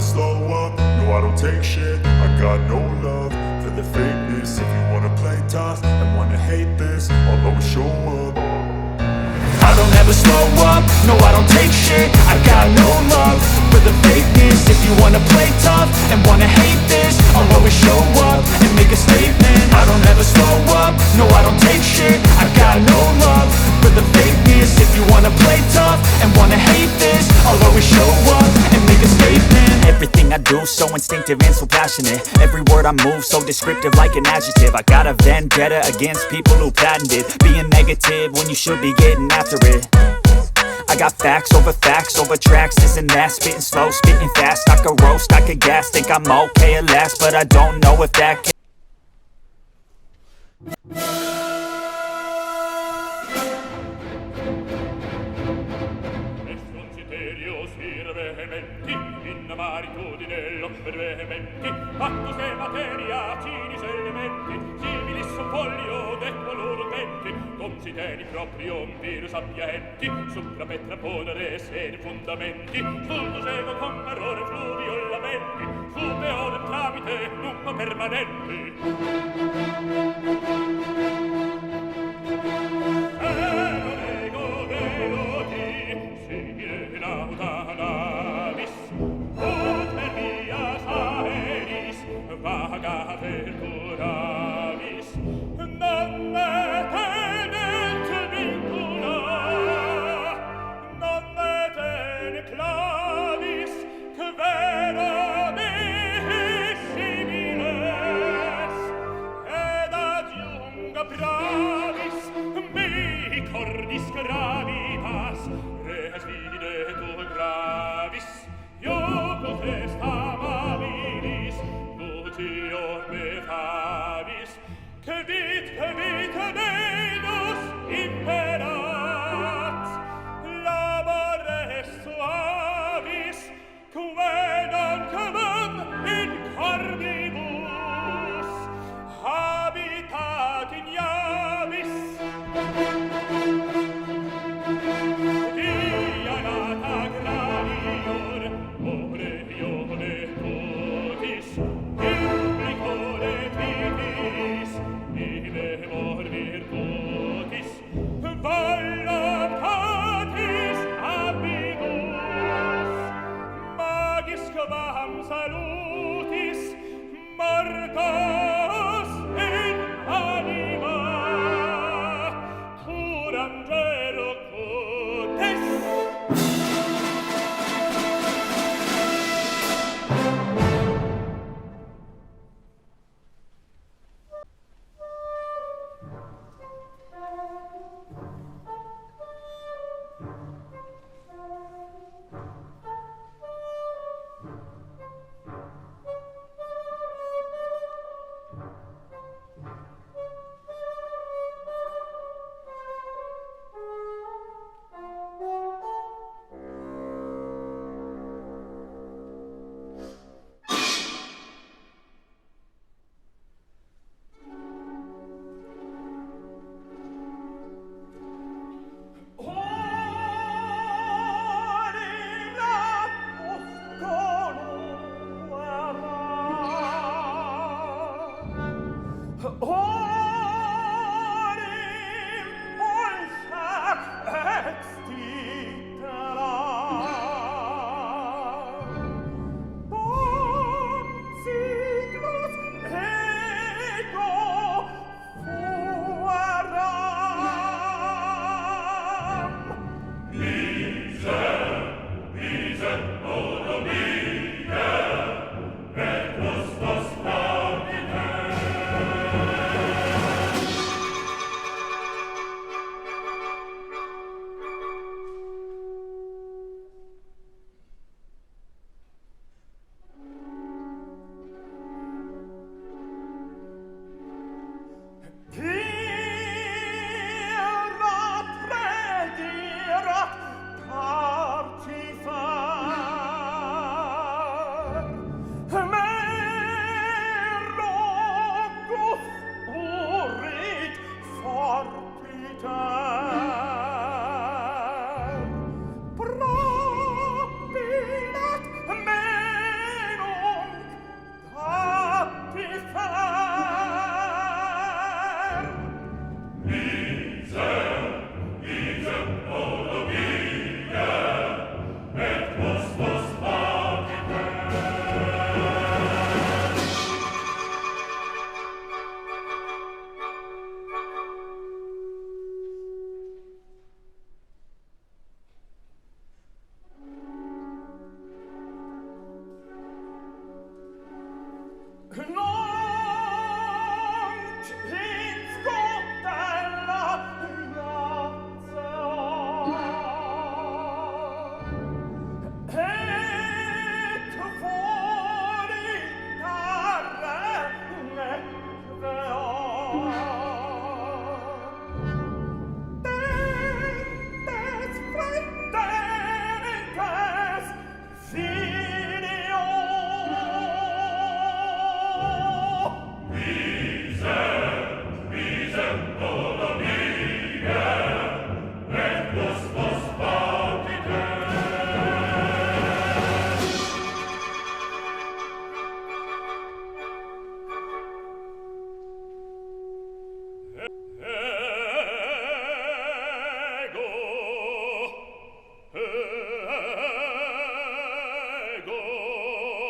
slow up, no I don't take shit. I got no love for the fakeness. If you wanna play tough and wanna hate this, I'll always show up. I don't ever slow up, no I don't take shit. I got no love for the fakeness. If you wanna play tough and wanna hate this, I'll always show up and make a statement. I don't ever slow up, no I don't take shit. I got no love for the fakeness. If you wanna play tough and wanna hate this, I'll always show up and make a statement. Everything I do so instinctive and so passionate. Every word I move so descriptive like an adjective. I got a vendetta against people who patented being negative when you should be getting after it. I got facts over tracks, this and that. Spitting slow, spitting fast. I could roast, I could gas. Think I'm okay at last, but I don't know if that can. Fattus e materia, cinis elementi, similis un foglio de color utenti, consiteni proprium virus appienti, supra petra podere sede fundamenti, sultus ego con parole fluviolamenti, sube odem tramite numma permanenti. Ego veloti, simile nauta navis, ut per vias aeris, vaga percuravis, non me tenet vincula, non me tenet clavis, que vera mihi similes, ed adiunga pravis, mihi cordis gravitas, res videtur gravis, iocos est amabilis, nutior me favis, que vita Venus imperat, labores suavis, quae non comum in cordibus, habitat ignavis. Via nata granior, oreole potis, implicore titis, imemor virtutis, voluntatis ambiguus, magis quam salutis, mortos in anima, curangero cotes. No!